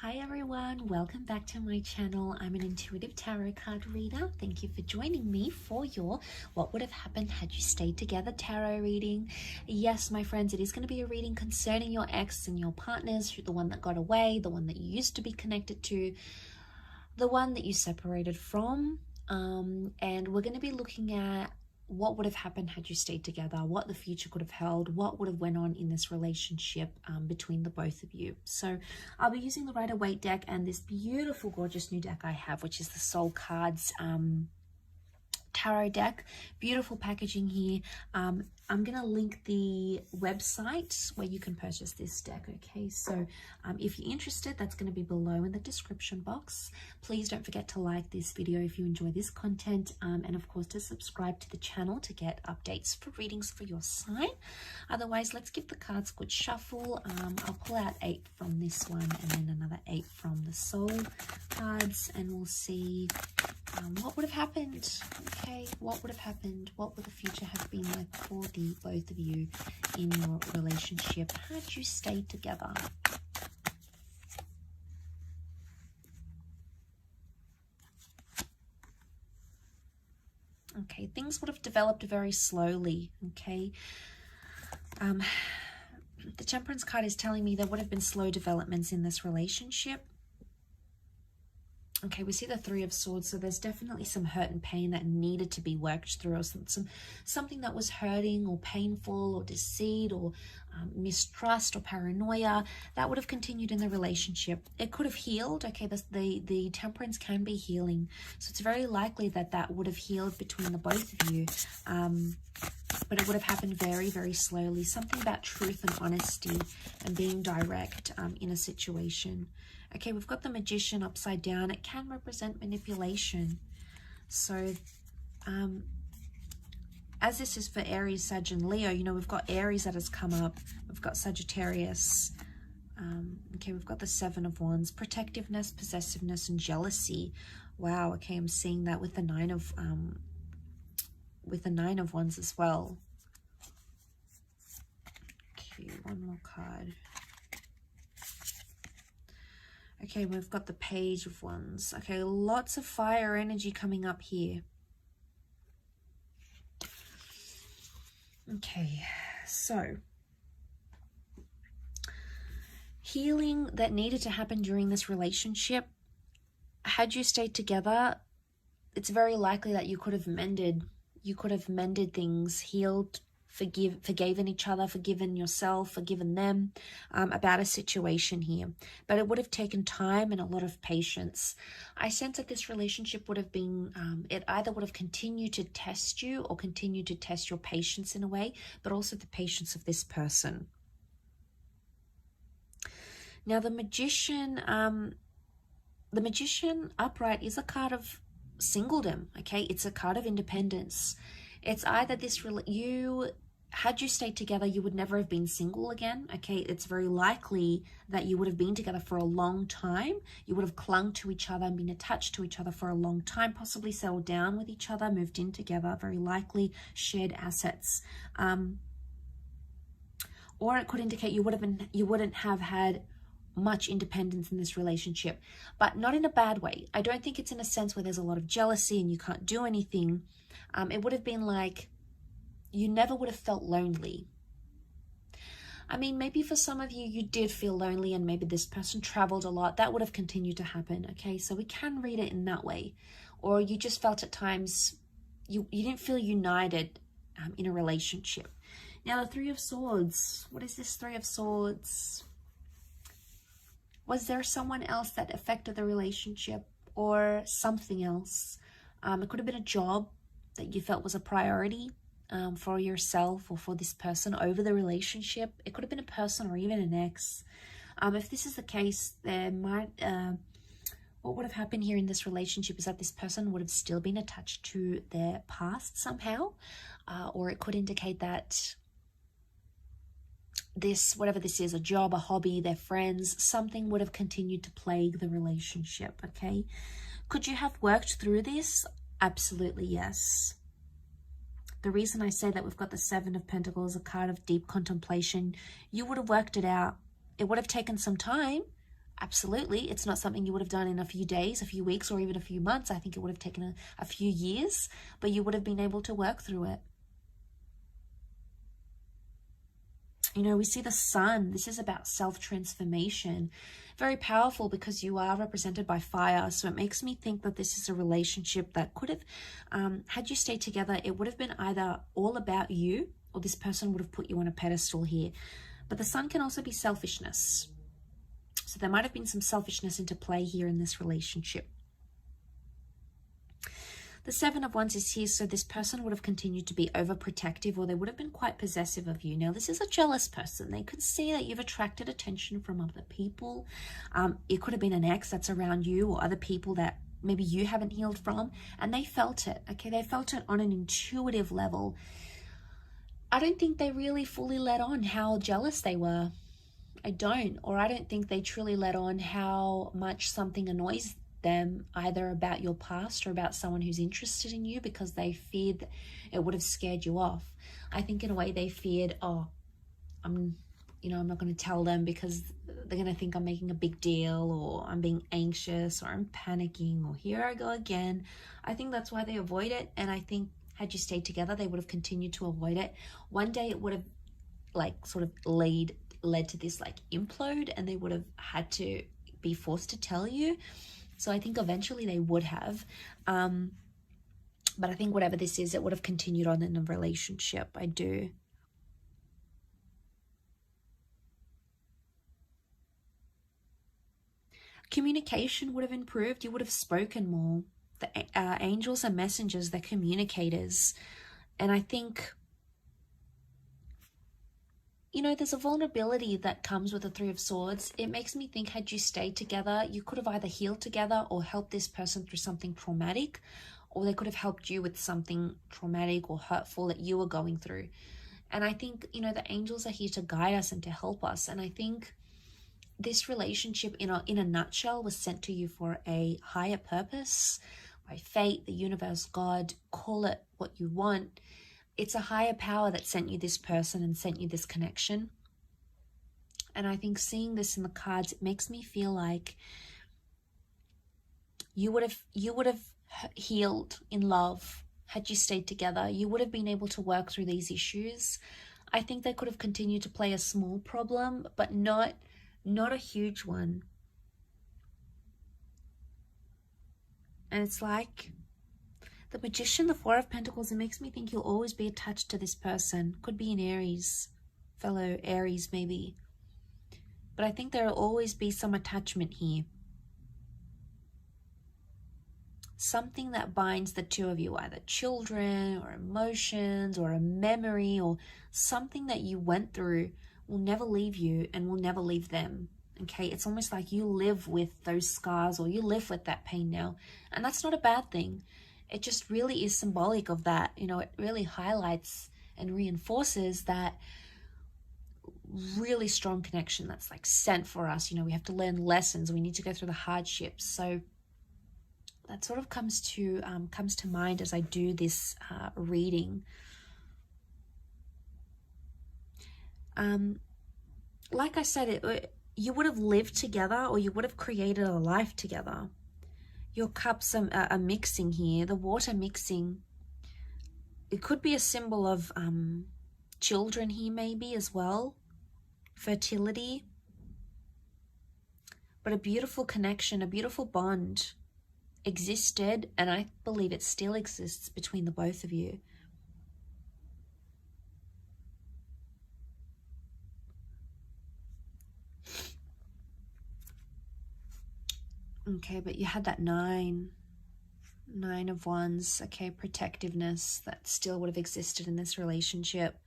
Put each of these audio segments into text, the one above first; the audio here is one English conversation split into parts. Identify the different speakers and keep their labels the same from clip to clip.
Speaker 1: Hi everyone, welcome back to my channel. I'm an intuitive tarot card reader. Thank you for joining me for your What Would Have Happened Had You Stayed Together tarot reading. Yes, my friends, it is going to be a reading concerning your ex and your partners, the one that got away, the one that you used to be connected to, the one that you separated from. And we're going to be looking at what would have happened had you stayed together, what the future could have held, what would have went on in this relationship between the both of you. So I'll be using the Rider-Waite deck and this beautiful, gorgeous new deck I have, which is the Soul Cards tarot deck. Beautiful packaging here. I'm going to link the website where you can purchase this deck, okay? So if you're interested, that's going to be below in the description box. Please don't forget to like this video if you enjoy this content, and of course to subscribe to the channel to get updates for readings for your sign. Otherwise, let's give the cards a good shuffle. I'll pull out 8 from this one and then another 8 from the Soul cards, and we'll see what would have happened. Okay, what would have happened? What would the future have been like for the both of you in your relationship had you stayed together? Okay, things would have developed very slowly. Okay, the Temperance card is telling me there would have been slow developments in this relationship. Okay, we see the Three of Swords, so there's definitely some hurt and pain that needed to be worked through, or something that was hurting or painful or deceit or mistrust or paranoia that would have continued in the relationship. It could have healed. Okay, the Temperance can be healing, so it's very likely that that would have healed between the both of you, but it would have happened very, very slowly. Something about truth and honesty and being direct in a situation. Okay, we've got the Magician upside down. It can represent manipulation. So, as this is for Aries, Sag, and Leo, you know, we've got Aries that has come up. We've got Sagittarius. Okay, we've got the Seven of Wands. Protectiveness, possessiveness, and jealousy. Wow, okay, I'm seeing that with the Nine of Wands as well. Okay, one more card. Okay, we've got the Page of Wands. Okay, lots of fire energy coming up here. Okay, so healing that needed to happen during this relationship. Had you stayed together, it's very likely that you could have mended things, healed, forgiven each other, forgiven yourself, forgiven them about a situation here. But it would have taken time and a lot of patience. I sense that this relationship would have been, it either would have continued to test you or continued to test your patience in a way, but also the patience of this person. Now the Magician upright is a card of singledom, okay? It's a card of independence. It's either had you stayed together, you would never have been single again, okay? It's very likely that you would have been together for a long time. You would have clung to each other and been attached to each other for a long time, possibly settled down with each other, moved in together, very likely shared assets. Or it could indicate you wouldn't have had much independence in this relationship, but not in a bad way. I don't think it's in a sense where there's a lot of jealousy and you can't do anything. It would have been like you never would have felt lonely. I mean, maybe for some of you, you did feel lonely and maybe this person traveled a lot. That would have continued to happen, okay? So we can read it in that way. Or you just felt at times you didn't feel united in a relationship. Now, the Three of Swords. What is this Three of Swords? Was there someone else that affected the relationship or something else? It could have been a job that you felt was a priority for yourself or for this person over the relationship. It could have been a person or even an ex. If this is the case, there might what would have happened here in this relationship is that this person would have still been attached to their past somehow, or it could indicate that whatever this is, a job, a hobby, their friends, something would have continued to plague the relationship, okay? Could you have worked through this? Absolutely, yes. The reason I say that we've got the Seven of Pentacles, a card of deep contemplation, you would have worked it out. It would have taken some time, Absolutely. It's not something you would have done in a few days, a few weeks, or even a few months. I think it would have taken a few years, but you would have been able to work through it. You know, we see the sun. This is about self-transformation. Very powerful because you are represented by fire. So it makes me think that this is a relationship that could have, had you stayed together, it would have been either all about you or this person would have put you on a pedestal here. But the sun can also be selfishness. So there might have been some selfishness into play here in this relationship. The Seven of Wands is here, so this person would have continued to be overprotective, or they would have been quite possessive of you. Now, this is a jealous person. They could see that you've attracted attention from other people. It could have been an ex that's around you or other people that maybe you haven't healed from, and they felt it, okay? They felt it on an intuitive level. I don't think they really fully let on how jealous they were. I don't think they truly let on how much something annoys them, either about your past or about someone who's interested in you, because they feared that it would have scared you off. I think in a way they feared, oh, I'm not going to tell them because they're going to think I'm making a big deal, or I'm being anxious, or I'm panicking, or here I go again. I think that's why they avoid it. And I think had you stayed together, they would have continued to avoid it. One day it would have like sort of led to this like implode, and they would have had to be forced to tell you. So I think eventually they would have. But I think whatever this is, it would have continued on in a relationship. I do. Communication would have improved. You would have spoken more. The angels are messengers. They're communicators. And I think, you know, there's a vulnerability that comes with the Three of Swords. It makes me think, had you stayed together, you could have either healed together or helped this person through something traumatic, or they could have helped you with something traumatic or hurtful that you were going through. And I think, you know, the angels are here to guide us and to help us. And I think this relationship in a nutshell was sent to you for a higher purpose, by fate, the universe, God, call it what you want. It's a higher power that sent you this person and sent you this connection. And I think seeing this in the cards, it makes me feel like you would have healed in love had you stayed together. You would have been able to work through these issues. I think they could have continued to play a small problem, but not a huge one. And it's like the Magician, the Four of Pentacles, it makes me think you'll always be attached to this person. Could be an Aries, fellow Aries maybe. But I think there will always be some attachment here. Something that binds the two of you, either children or emotions or a memory or something that you went through will never leave you and will never leave them. Okay, it's almost like you live with those scars, or you live with that pain now. And that's not a bad thing. It just really is symbolic of that. You know, it really highlights and reinforces that really strong connection that's like sent for us. You know, we have to learn lessons. We need to go through the hardships. So that sort of comes to mind as I do this reading. Like I said, you would have lived together, or you would have created a life together. Your cups are mixing here, the water mixing. It could be a symbol of children here maybe as well, fertility. But a beautiful connection, a beautiful bond existed, and I believe it still exists between the both of you. Okay, but you had that Nine of Wands, okay, protectiveness that still would have existed in this relationship.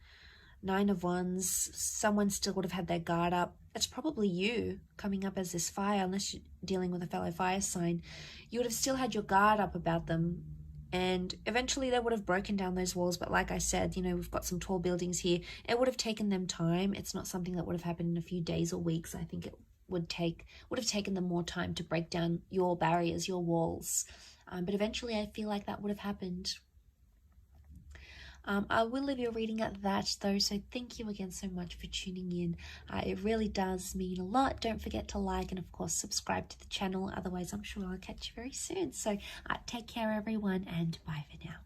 Speaker 1: Nine of Wands, someone still would have had their guard up. It's probably you coming up as this fire, unless you're dealing with a fellow fire sign. You would have still had your guard up about them, and eventually they would have broken down those walls. But like I said, you know, we've got some tall buildings here. It would have taken them time. It's not something that would have happened in a few days or weeks. I think it would have taken them more time to break down your barriers, your walls. But eventually I feel like that would have happened. I will leave your reading at that though, so thank you again so much for tuning in. It really does mean a lot. Don't forget to like and of course subscribe to the channel, otherwise I'm sure I'll catch you very soon. So take care everyone, and bye for now.